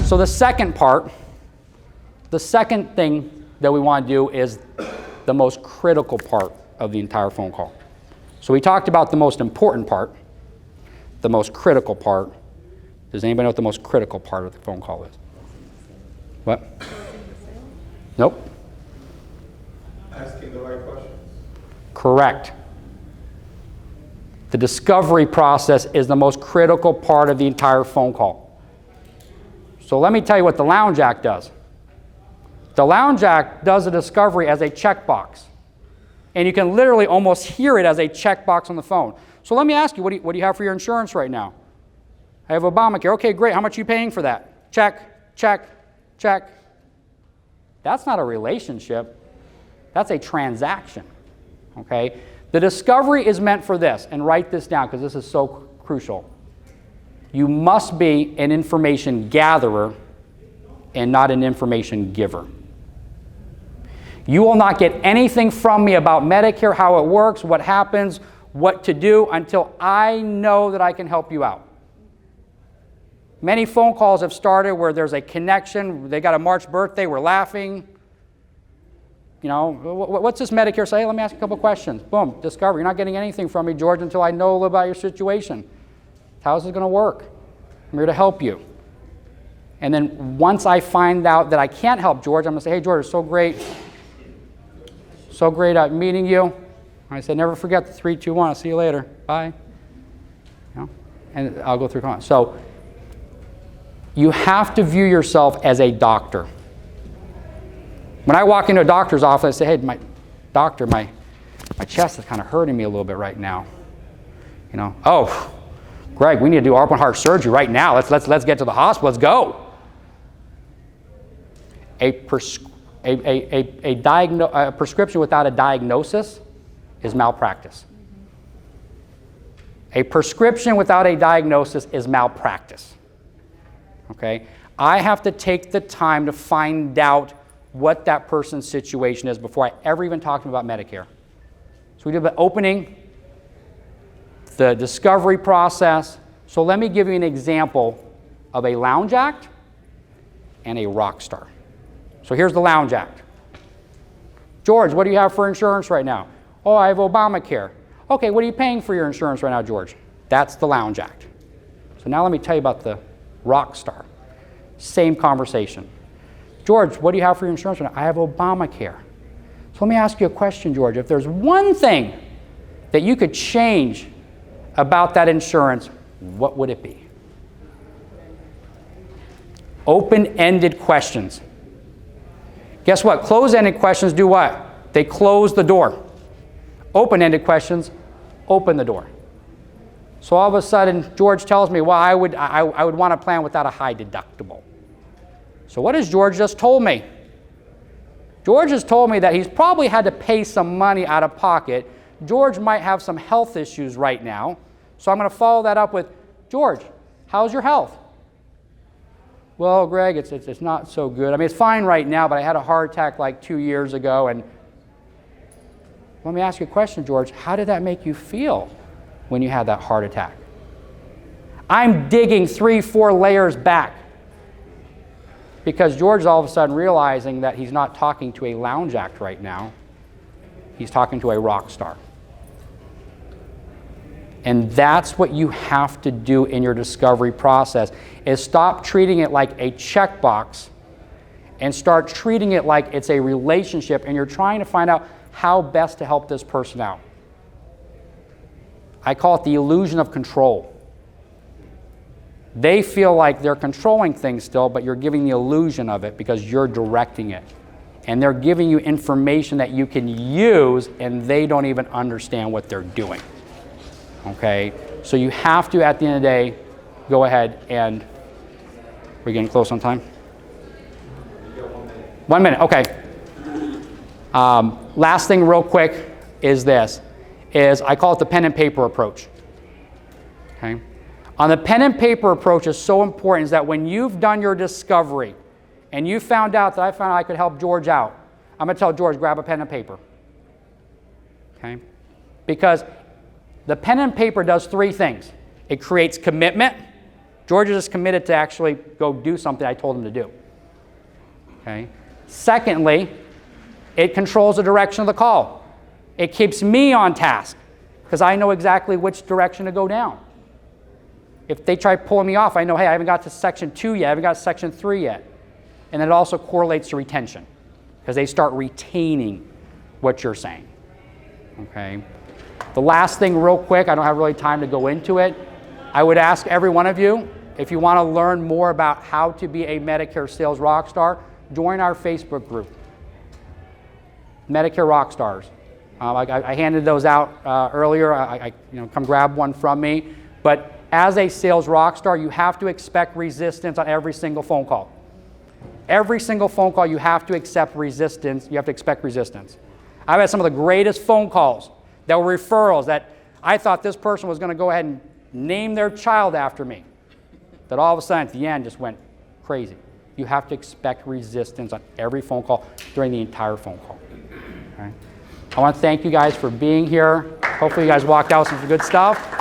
So the second part, the second thing that we want to do is the most critical part of the entire phone call. So we talked about the most important part, the most critical part. Does anybody know what the most critical part of the phone call is? What? Nope. Asking the right questions. Correct. The discovery process is the most critical part of the entire phone call. So let me tell you what the Lounge Act does. The Lounge Act does a discovery as a checkbox. And you can literally almost hear it as a checkbox on the phone. So let me ask you, what do you have for your insurance right now? I have Obamacare. Okay, great. How much are you paying for that? Check, check, check. That's not a relationship. That's a transaction. Okay? The discovery is meant for this, and write this down because this is so crucial. You must be an information gatherer and not an information giver. You will not get anything from me about Medicare, how it works, what happens, what to do, until I know that I can help you out. Many phone calls have started where there's a connection. They got a March birthday, we're laughing. You know, what's this Medicare say? Let me ask you a couple questions. Boom, discovery. You're not getting anything from me, George, until I know a little about your situation. How's it going to work? I'm here to help you. And then once I find out that I can't help George, I'm going to say, hey, George, it's so great meeting you. I said, never forget the 3, 2, 1. I'll see you later. Bye. You know, and I'll go through comments. So you have to view yourself as a doctor. When I walk into a doctor's office, I say, hey, my doctor, my chest is kind of hurting me a little bit right now. You know, oh, Greg, we need to do open heart surgery right now. Let's get to the hospital. Let's go. A prescription without a diagnosis is malpractice. A prescription without a diagnosis is malpractice. Okay? I have to take the time to find out what that person's situation is before I ever even talk to them about Medicare. So we do the opening, the discovery process. So let me give you an example of a Lounge Act and a Rockstar. So here's the Lounge Act. George, what do you have for insurance right now? Oh, I have Obamacare. Okay, what are you paying for your insurance right now, George? That's the Lounge Act. So now let me tell you about the Rockstar. Same conversation. George, what do you have for your insurance right now? I have Obamacare. So let me ask you a question, George. If there's one thing that you could change about that insurance, what would it be? Open-ended questions. Guess what? Closed-ended questions do what? They close the door. Open-ended questions open the door. So all of a sudden, George tells me, well, I would want a plan without a high deductible. So what has George just told me? George has told me that he's probably had to pay some money out of pocket. George might have some health issues right now. So I'm going to follow that up with, George, how's your health? Well, Greg, it's not so good. I mean, it's fine right now, but I had a heart attack like 2 years ago. And let me ask you a question, George. How did that make you feel when you had that heart attack? I'm digging 3, 4 layers back because George is all of a sudden realizing that he's not talking to a Lounge Act right now. He's talking to a rock star. And that's what you have to do in your discovery process, is stop treating it like a checkbox and start treating it like it's a relationship and you're trying to find out how best to help this person out. I call it the illusion of control. They feel like they're controlling things still, but you're giving the illusion of it because you're directing it. And they're giving you information that you can use and they don't even understand what they're doing. Okay? So you have to, at the end of the day, go ahead and, we're getting close on time? 1 minute, okay. Last thing real quick is this, is I call it the pen and paper approach. Okay? On the pen and paper approach is so important is that when you've done your discovery and you found out that I found out I could help George out, I'm going to tell George, grab a pen and paper. Okay? Because the pen and paper does 3 things. It creates commitment, George is just committed to actually go do something I told him to do. Okay? Secondly, it controls the direction of the call. It keeps me on task because I know exactly which direction to go down. If they try pulling me off, I know, hey, I haven't got to section 2 yet, I haven't got to section 3 yet. And it also correlates to retention because they start retaining what you're saying. Okay? The last thing real quick, I don't have really time to go into it. I would ask every one of you, if you want to learn more about how to be a Medicare sales rock star, join our Facebook group, Medicare Rockstars. I handed those out earlier. Come grab one from me. But as a sales rock star, you have to expect resistance on every single phone call. Every single phone call, you have to accept resistance. You have to expect resistance. I've had some of the greatest phone calls that were referrals that I thought this person was going to go ahead and name their child after me. That all of a sudden at the end just went crazy. You have to expect resistance on every phone call during the entire phone call. Okay? I want to thank you guys for being here. Hopefully you guys walked out with some good stuff.